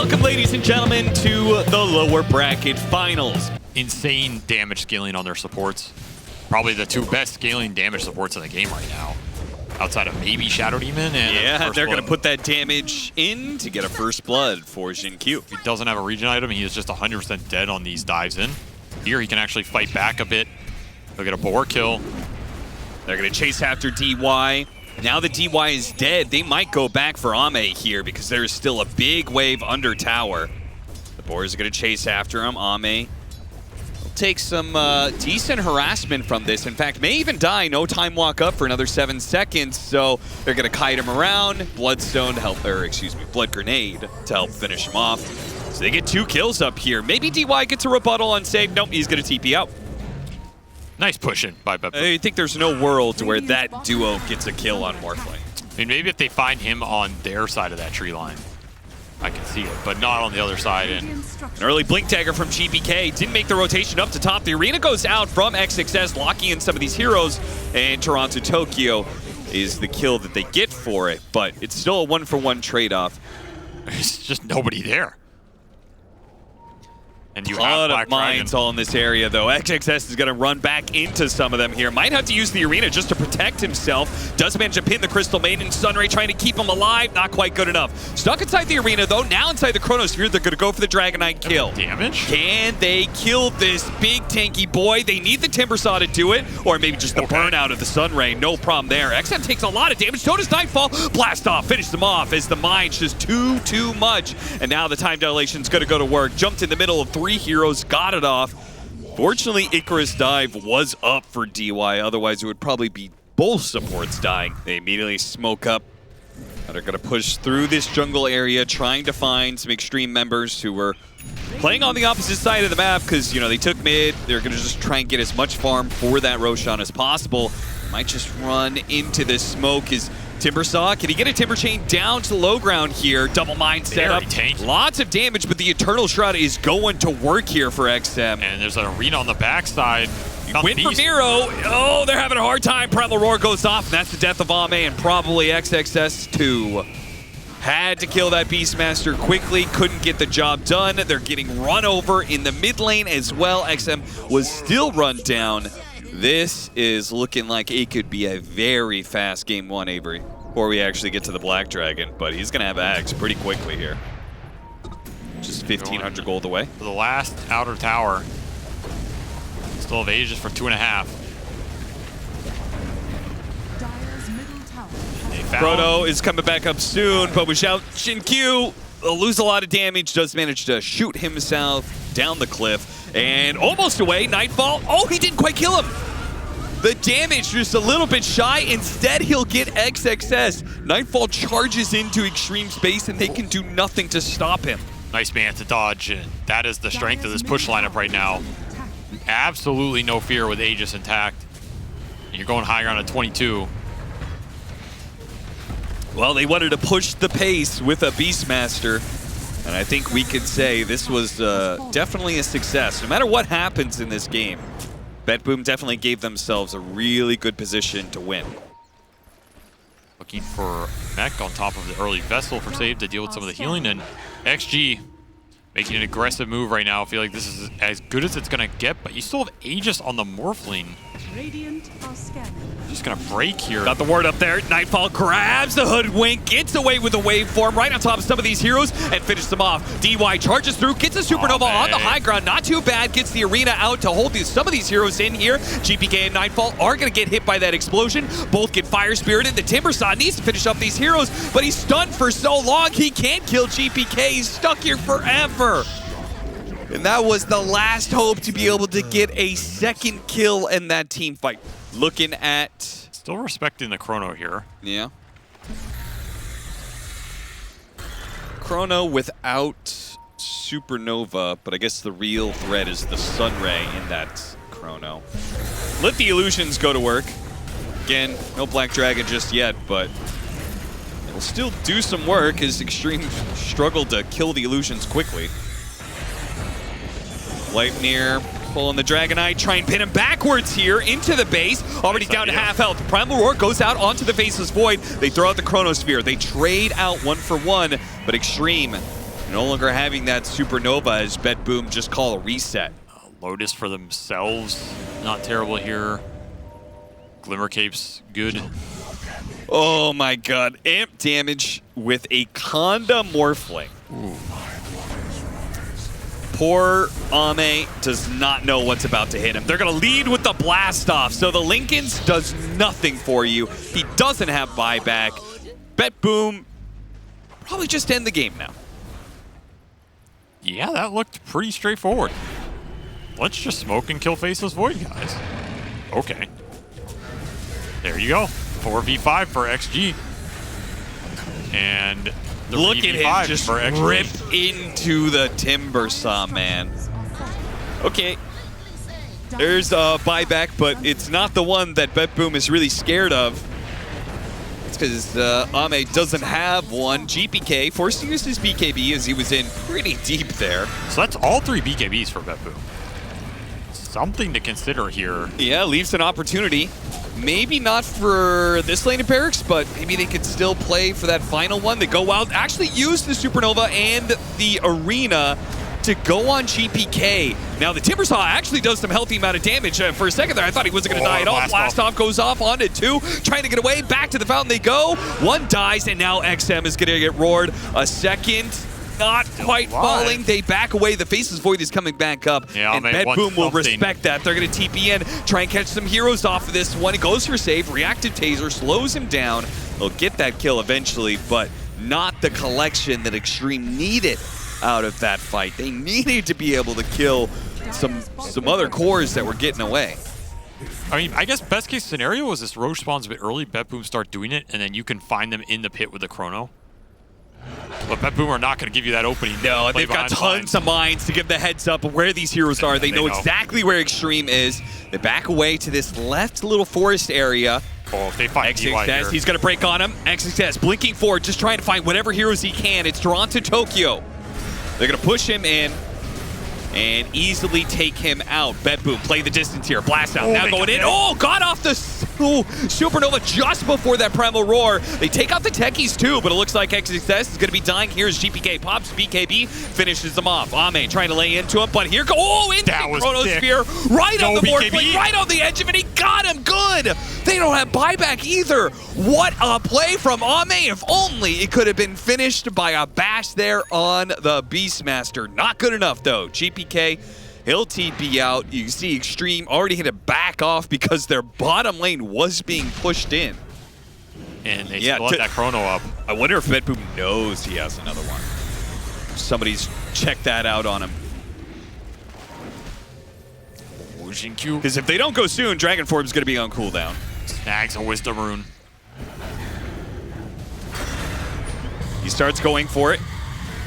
Welcome, ladies and gentlemen, to the lower bracket finals. Insane damage scaling on their supports. Probably the two best scaling damage supports in the game right now. Outside of maybe Shadow Demon and yeah, they're going to put that damage in to get a first blood for Jin Q. If he doesn't have a regen item, he is just 100% dead on these dives in. Here he can actually fight back a bit. He'll get a boar kill. They're going to chase after DY. Now that DY is dead, they might go back for Ame here because there is still a big wave under tower. The boars are going to chase after him. Ame will take some decent harassment from this. In fact, may even die. No time walk up for another 7 seconds. So they're going to kite him around. Bloodstone to help, or excuse me, Blood Grenade to help finish him off. So they get 2 kills up here. Maybe DY gets a rebuttal on save. Nope, he's going to TP out. Nice pushing by BetBoom. I think there's no world where that duo gets a kill on Morphling. I mean, maybe if they find him on their side of that tree line, I can see it, but not on the other side. And an early Blink Dagger from GPK didn't make the rotation up to top. The arena goes out from XXS, locking in some of these heroes, and Toronto Tokyo is the kill that they get for it, but it's still a 1-for-1 trade-off. There's just nobody there. And you a lot of mines all in this area, though. XXS is going to run back into some of them here. Might have to use the arena just to protect himself. Does manage to pin the Crystal Maiden. Sunray trying to keep him alive. Not quite good enough. Stuck inside the arena, though. Now inside the Chronosphere, they're going to go for the Dragon Knight kill. Damage? Can they kill this big tanky boy? They need the Timber Saw to do it, or maybe just the burnout of the Sunray. No problem there. XM takes a lot of damage. So does Nightfall. Blast off. Finish them off as the mine's just too much. And now the time dilation's going to go to work. Jumped in the middle of 3 heroes. Got it off. Fortunately, Icarus Dive was up for DY. Otherwise, it would probably be both supports dying. They immediately smoke up. They're going to push through this jungle area, trying to find some Extreme members who were playing on the opposite side of the map because, you know, they took mid. They're going to just try and get as much farm for that Roshan as possible. Might just run into this smoke. His Timber Saw, can he get a Timber Chain down to the low ground here? Double mine setup. Lots of damage, but the Eternal Shroud is going to work here for XM. And there's an arena on the backside. Win for Miro. Oh, they're having a hard time. Primal Roar goes off, and that's the death of Ame and probably XXS too. Had to kill that Beastmaster quickly, couldn't get the job done. They're getting run over in the mid lane as well. XM was still run down. This is looking like it could be a very fast game 1, Avery, before we actually get to the Black Dragon, but he's going to have Axe pretty quickly here. Just 1,500 gold away. For the last outer tower. Still have Aegis for 2.5. Chrono is coming back up soon, but without Jin Q, will lose a lot of damage. Does manage to shoot himself down the cliff and almost away. Nightfall. Oh, he didn't quite kill him. The damage just a little bit shy. Instead, he'll get XXS. Nightfall charges into Extreme space, and they can do nothing to stop him. Nice man to dodge, and that is the strength of this push lineup right now. Absolutely no fear with Aegis intact. You're going higher on a 22. Well, they wanted to push the pace with a Beastmaster, and I think we could say this was definitely a success. No matter what happens in this game, BetBoom definitely gave themselves a really good position to win. Looking for Mech on top of the early Vessel for save to deal with some of the healing, and XG making an aggressive move right now. I feel like this is as good as it's going to get, but you still have Aegis on the Morphling. Just going to break here. Got the ward up there. Nightfall grabs the Hoodwink, gets away with the waveform right on top of some of these heroes and finishes them off. DY charges through, gets a Supernova on the high ground. Not too bad. Gets the arena out to hold some of these heroes in here. GPK and Nightfall are going to get hit by that explosion. Both get fire spirited. The Timber Saw needs to finish up these heroes, but he's stunned for so long he can't kill GPK. He's stuck here forever. And that was the last hope to be able to get a second kill in that team fight. Looking at... Still respecting the Chrono here. Yeah. Chrono without Supernova, but I guess the real threat is the Sunray in that Chrono. Let the illusions go to work. Again, no Black Dragon just yet, but it'll still do some work as Extreme struggled to kill the illusions quickly. Lightning pulling the Dragon Knight, try and pin him backwards here into the base. Already down to half health. Primal Roar goes out onto the Faceless Void. They throw out the Chronosphere. They trade out 1 for 1, but Extreme No longer having that supernova as BetBoom just call a reset. Lotus for themselves, not terrible here. Glimmer Cape's good. Oh my god, amp damage with a Conda Morphling. Ooh. Poor Ame does not know what's about to hit him. They're going to lead with the blast off, so the Lincolns does nothing for you. He doesn't have buyback. BetBoom probably just end the game now. Yeah, that looked pretty straightforward. Let's just smoke and kill Faceless Void, guys. Okay. There you go. 4v5 for XG. And the look at him just for XG. rip into the Timber Saw, man. Okay. There's a buyback, but it's not the one that BetBoom is really scared of. It's because Ame doesn't have one. GPK forced to use his BKB as he was in pretty deep there. So that's all 3 BKBs for BetBoom. Something to consider here. Yeah, leaves an opportunity. Maybe not for this lane of barracks, but maybe they could still play for that final one. They go out, actually use the Supernova and the Arena to go on GPK. Now, the Timbersaw actually does some healthy amount of damage. For a second there, I thought he wasn't going to die at all. Blast off goes off onto 2, trying to get away. Back to the fountain they go. 1 dies, and now XM is going to get roared. A second. Not quite falling. They back away. The Faceless Void is coming back up. Yeah, and BetBoom will respect that. They're going to TP in, try and catch some heroes off of this one. He goes for save. Reactive Taser slows him down. They'll get that kill eventually, but not the collection that Extreme needed out of that fight. They needed to be able to kill some other cores that were getting away. I mean, I guess best case scenario is this Roche spawns a bit early, BetBoom start doing it, and then you can find them in the pit with the Chrono. But BetBoom are not going to give you that opening. No, they've got tons of mines to give the heads up of where these heroes are. They know exactly where Extreme is. They back away to this left little forest area. Oh, if they find XXS, he's going to break on him. XXS blinking forward, just trying to find whatever heroes he can. It's Toronto Tokyo. They're going to push him in and easily take him out. BetBoom, play the distance here. Blast out. Now going in. Oh, got off the Supernova just before that Primal Roar. They take out the techies too, but it looks like XXS is going to be dying. Here's GPK. Pops BKB, finishes them off. Ame trying to lay into him, but here go. Oh, into the Chronosphere. Right on the board, right on the edge of it. He got him good. They don't have buyback either. What a play from Ame. If only it could have been finished by a bash there on the Beastmaster. Not good enough though. GPK, he'll TP out. You can see Extreme already hit a back off because their bottom lane was being pushed in. And they still let that Chrono up. I wonder if BetBoom knows he has another one. Somebody's checked that out on him. Because if they don't go soon, Dragon Form's going to be on cooldown. Snags a Wisdom Rune. He starts going for it.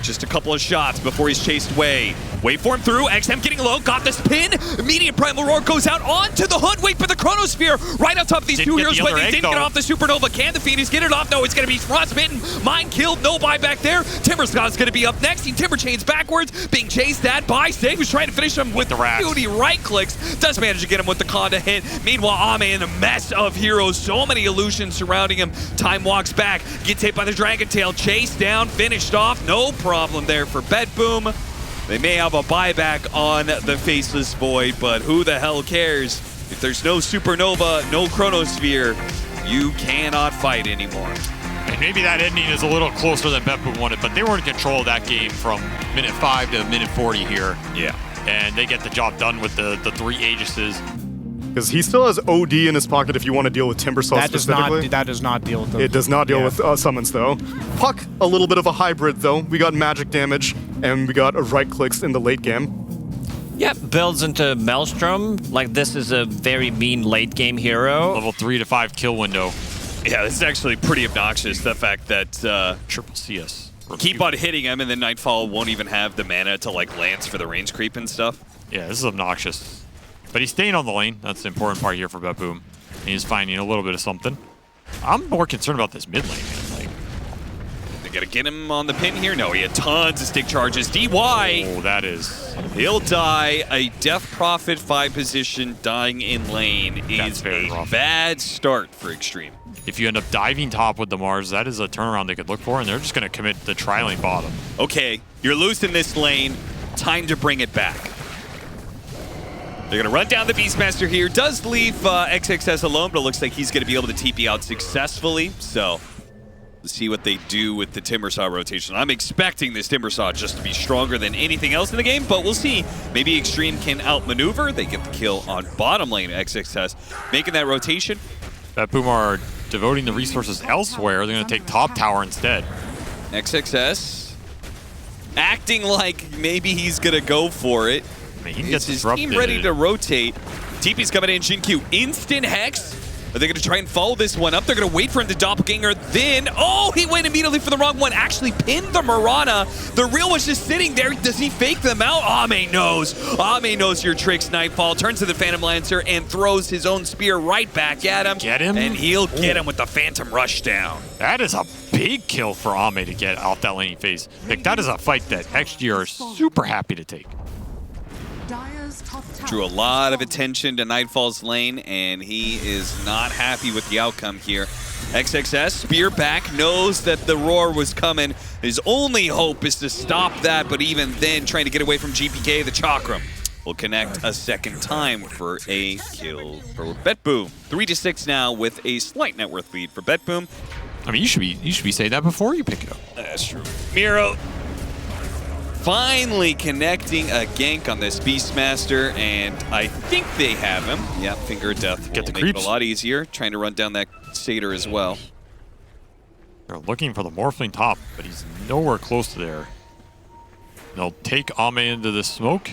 Just a couple of shots before he's chased away. Waveform through, XM getting low, got the spin. Immediate Primal Roar goes out onto the hood. Wait for the Chronosphere right on top of these two heroes, but they didn't get off the Supernova. Can the Phoenix get it off? No, it's going to be frostbitten. Mine killed, no buyback there. Timberscott's going to be up next. He Timber chains backwards, being chased at by Stig, who's trying to finish him with the beauty right clicks. Does manage to get him with the Conda hit. Meanwhile, Ame in a mess of heroes. So many illusions surrounding him. Time walks back, gets hit by the Dragon Tail, chased down, finished off. No problem there for BetBoom. They may have a buyback on the Faceless Void, but who the hell cares? If there's no Supernova, no Chronosphere, you cannot fight anymore. And maybe that ending is a little closer than BetBoom wanted, but they were in control of that game from minute 5 to minute 40 here. Yeah. And they get the job done with the 3 Aegises. Because he still has OD in his pocket if you want to deal with Timbersaw specifically. That does not deal with those. It does not deal with summons, though. Puck, a little bit of a hybrid, though. We got magic damage, and we got right clicks in the late game. Yep, builds into Maelstrom. Like, this is a very mean late game hero. Level 3 to 5 kill window. Yeah, this is actually pretty obnoxious, the fact that Triple CS. keep on hitting him, and then Nightfall won't even have the mana to like lance for the range creep and stuff. Yeah, this is obnoxious. But he's staying on the lane. That's the important part here for BetBoom. He's finding a little bit of something. I'm more concerned about this mid lane, man. Like, they gotta get him on the pin here. No, he had tons of stick charges. DY. Oh, that is. He'll die. A Death Prophet 5 position dying in lane is a bad start for Extreme. if you end up diving top with the Mars, that is a turnaround they could look for, and they're just going to commit the tri-lane bottom. Okay, you're loose in this lane. Time to bring it back. They're going to run down the Beastmaster here. Does leave XXS alone, but it looks like he's going to be able to TP out successfully. So let's see what they do with the Timbersaw rotation. I'm expecting this Timbersaw just to be stronger than anything else in the game, but we'll see. Maybe Extreme can outmaneuver. They get the kill on bottom lane. XXS making that rotation. BetBoom are devoting the resources elsewhere. They're going to take top tower instead. XXS acting like maybe he's going to go for it. I mean, he can get Is his disrupted. team ready to rotate? TP's coming in. Shin-Q instant hex. Are they going to try and follow this one up? They're going to wait for him to doppelganger. Then, oh, he went immediately for the wrong one. Actually pinned the Mirana. The real was just sitting there. Does he fake them out? Ame knows. Ame knows your tricks, Nightfall. Turns to the Phantom Lancer and throws his own spear right back at him. Get him? And he'll get him with the Phantom Rushdown. That is a big kill for Ame to get off that laning phase. Like, that is a fight that XG are super happy to take. Drew a lot of attention to Nightfall's lane, and he is not happy with the outcome here. XXS, spear back, knows that the roar was coming. His only hope is to stop that, but even then, trying to get away from GPK, the Chakram will connect a second time for a kill for BetBoom. 3-6 now with a slight net worth lead for BetBoom. I mean, you should be saying that before you pick it up. That's true. Miro finally connecting a gank on this Beastmaster, and I think they have him. Yeah, Finger of Death. Get the make it creeps. a lot easier. Trying to run down that Satyr as well. They're looking for the Morphling top, but he's nowhere close to there. They'll take Ame into the smoke.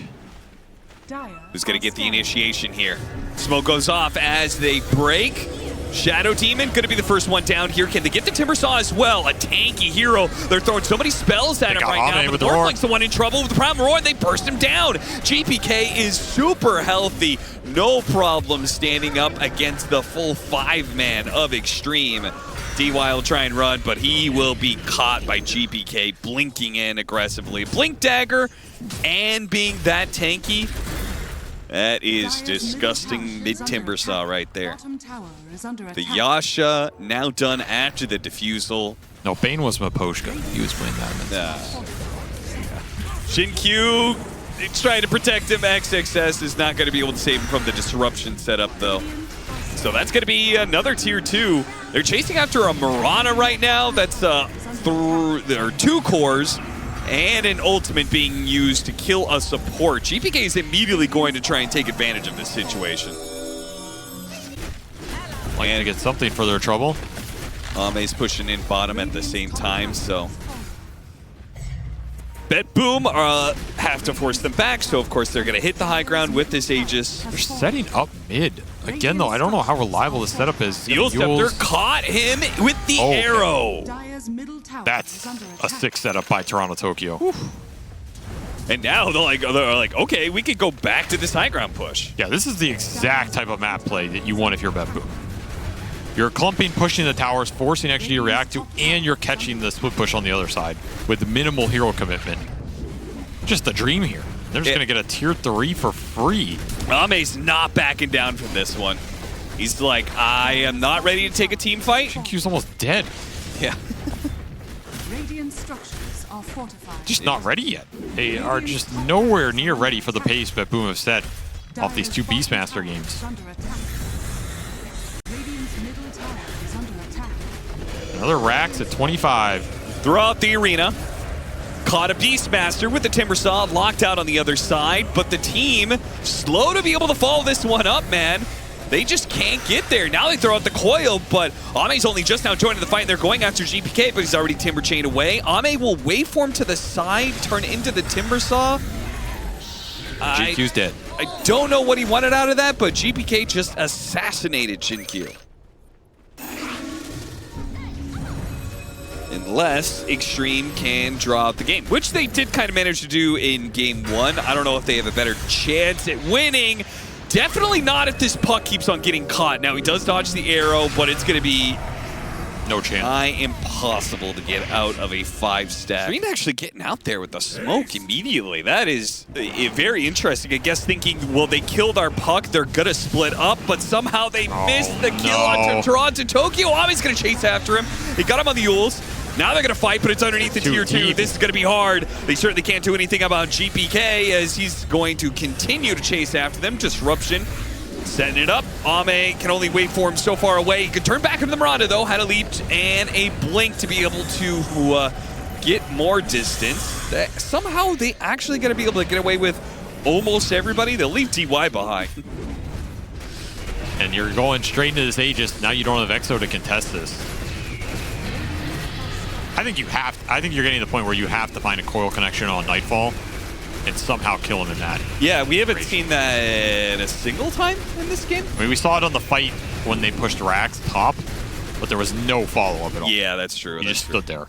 Who's going to get the initiation here? Smoke goes off as they break. Shadow Demon going to be the first one down here. Can they get the Timbersaw as well? A tanky hero. They're throwing so many spells at him got right Ame now. with The the roar. Morphling's the one in trouble with the Prime Roar, and they burst him down. GPK is super healthy. No problem standing up against the full 5-man of Extreme. DY will try and run, but he will be caught by GPK blinking in aggressively. Blink Dagger and being that tanky. That is disgusting mid-Timbersaw right there. The Yasha now done after the defusal. No, Bane was Maposhka. He was playing that. Shin-Q trying to protect him. XXS is not going to be able to save him from the disruption setup, though. So that's going to be another tier 2. They're chasing after a Mirana right now. That's there are 2 cores and an ultimate being used to kill a support. GPK is immediately going to try and take advantage of this situation. Like to get something for their trouble. Ame's pushing in bottom at the same time, so BetBoom have to force them back, so of course they're going to hit the high ground with this Aegis. They're setting up mid. Again, though, I don't know how reliable the setup is. Eul Scepter caught him with the arrow. That's a sick setup by Toronto Tokyo. Oof. And now they're like, okay, we could go back to this high ground push. Yeah, this is the exact type of map play that you want if you're BetBoom. You're clumping, pushing the towers, forcing XG to react to, and you're catching the split push on the other side with minimal hero commitment. Just a dream here. They're just going to get a tier 3 for free. Ame's not backing down from this one. He's like, I am not ready to take a team fight. Shin-Q's almost dead. Yeah. Just not ready yet. They are just nowhere near ready for the pace BetBoom have set off these 2 Beastmaster games. Another Rax at 25. Throughout the arena. Caught a Beastmaster with the Timbersaw, locked out on the other side, but the team slow to be able to follow this one up, man. They just can't get there. Now they throw out the coil, but Ame's only just now joining the fight, and they're going after GPK, but he's already Timber Chain away. Ame will waveform to the side, turn into the Timbersaw. GQ's dead. I don't know what he wanted out of that, but GPK just assassinated Shin-Q. Unless Extreme can draw out the game, which they did kind of manage to do in game 1. I don't know if they have a better chance at winning. Definitely not if this puck keeps on getting caught. Now, he does dodge the arrow, but it's going to be No chance. Impossible to get out of a 5-stack. Green actually getting out there with the smoke immediately. That is very interesting. I guess thinking, well, they killed our puck, they're gonna split up, but somehow they missed the kill on Toronto. Tokyo Ami's gonna chase after him. He got him on the Yules. Now they're gonna fight, but it's underneath the tier 2. This is gonna be hard. They certainly can't do anything about GPK as he's going to continue to chase after them. Disruption. Setting it up. Ame can only wait for him so far away. He could turn back into the Miranda, though. Had a leap and a blink to be able to get more distance. Somehow they actually going to be able to get away with almost everybody. They'll leave DY behind. And you're going straight into this Aegis. Now you don't have Exo to contest this. I think you're getting to the point where you have to find a coil connection on Nightfall and somehow kill him in that. Yeah, we haven't seen that a single time in this game. I mean, we saw it on the fight when they pushed Rax top, but there was no follow-up at all. Yeah, that's true. He just stood there.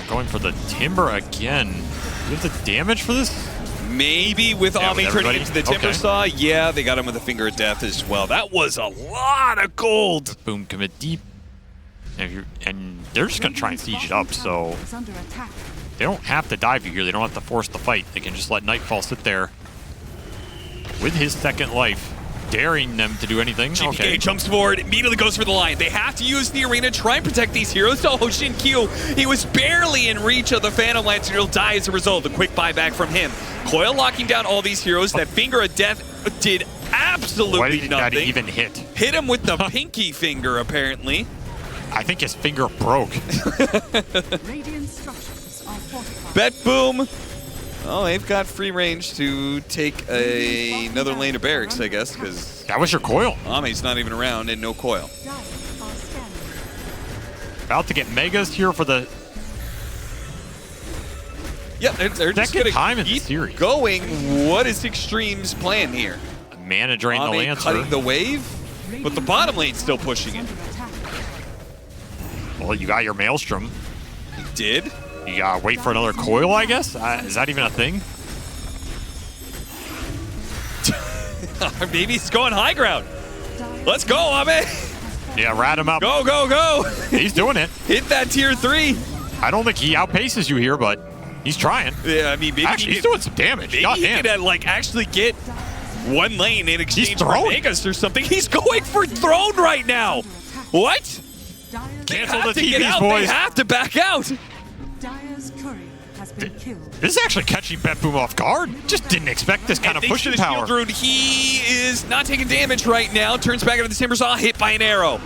Going for the Timber again. Do you have the damage for this? Maybe with Ami turning into the Timber Saw. Yeah, they got him with a Finger of Death as well. That was a lot of gold. Boom, commit deep. And they're just going to try and siege it up, so they don't have to dive you here. They don't have to force the fight. They can just let Nightfall sit there with his second life, daring them to do anything. GPK jumps forward, immediately goes for the line. They have to use the arena, try and protect these heroes. Oh, Shin-Kyu, he was barely in reach of the Phantom Lancer. He'll die as a result. A quick buyback from him. Coil locking down all these heroes. That Finger of Death did absolutely Why did nothing. That even hit? Hit him with the pinky finger, apparently. I think his finger broke. BetBoom. Oh, they've got free range to take another lane of barracks, I guess, because that was your coil. Ame's not even around and no coil. About to get megas here for the they're just second gonna time in the keep series. Going. What is Extreme's plan here? Mana drain the Lancer. Cutting the wave, but the bottom lane's still pushing it. Well, you got your Maelstrom. He did. You gotta wait for another coil, I guess? Is that even a thing? Maybe he's going high ground. Let's go, Ame. Yeah, rat him up. Go, go, go. He's doing it. Hit that tier 3. I don't think he outpaces you here, but he's trying. Yeah, I mean, maybe actually, he's doing some damage. Maybe he could like actually get one lane in exchange for Vegas or something. He's going for throne right now. What? Cancel the TVs, boys. They have to back out. This is actually catching BetBoom off guard. Just didn't expect this kind of pushing power. He is not taking damage right now. Turns back into the Timber Saw, hit by an arrow.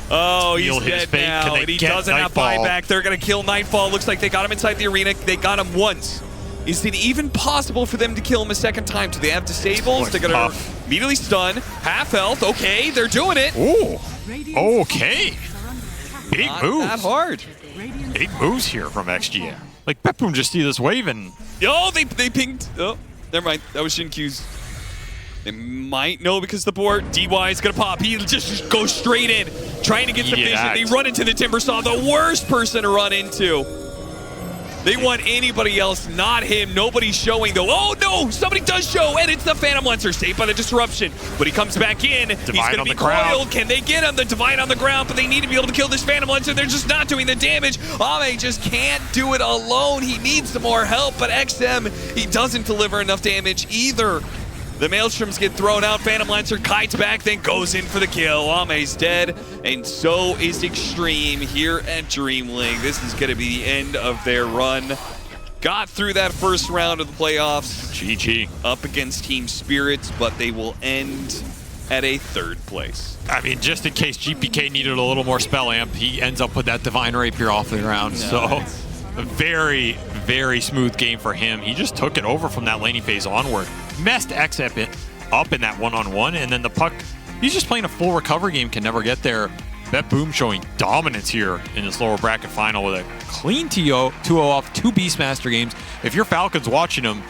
Oh, he's dead now, and he doesn't have buyback. They're going to kill Nightfall. Looks like they got him inside the arena. They got him once. Is it even possible for them to kill him a second time? Do they have disables? They're going to immediately stun. Half health. Okay, they're doing it. Ooh. Okay. Big moves. Not that hard. Big moves here from XG. Like, BetBoom just see this wave and... Oh, they pinged. Oh, never mind. That was Shin-Kyu's. They might know because the board. DY is going to pop. He just goes straight in, trying to get some vision. They run into the Timber Saw, the worst person to run into. They want anybody else, not him. Nobody's showing, though. Oh, no! Somebody does show, and it's the Phantom Lancer, saved by the disruption. But he comes back in. He's going to be coiled. Can they get him? The Divine on the ground, but they need to be able to kill this Phantom Lancer. They're just not doing the damage. Ame just can't do it alone. He needs some more help, but XM, he doesn't deliver enough damage either. The Maelstroms get thrown out. Phantom Lancer kites back, then goes in for the kill. Ame's dead, and so is Extreme here at Dream League. This is going to be the end of their run. Got through that first round of the playoffs. GG. Up against Team Spirits, but they will end at a 3rd place. I mean, just in case GPK needed a little more spell amp, he ends up with that Divine Rapier off the ground. Nice. So, a very, very smooth game for him. He just took it over from that laning phase onward. Messed XF up in that one-on-one, and then the puck, he's just playing a full recovery game, can never get there. BetBoom showing dominance here in this lower bracket final with a clean 2-0 off 2 Beastmaster games. If you're Falcons watching them,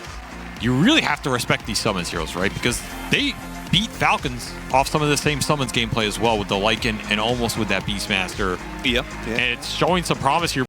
you really have to respect these Summons heroes, right? Because they beat Falcons off some of the same Summons gameplay as well with the Lycan and almost with that Beastmaster. Yep. And it's showing some promise here.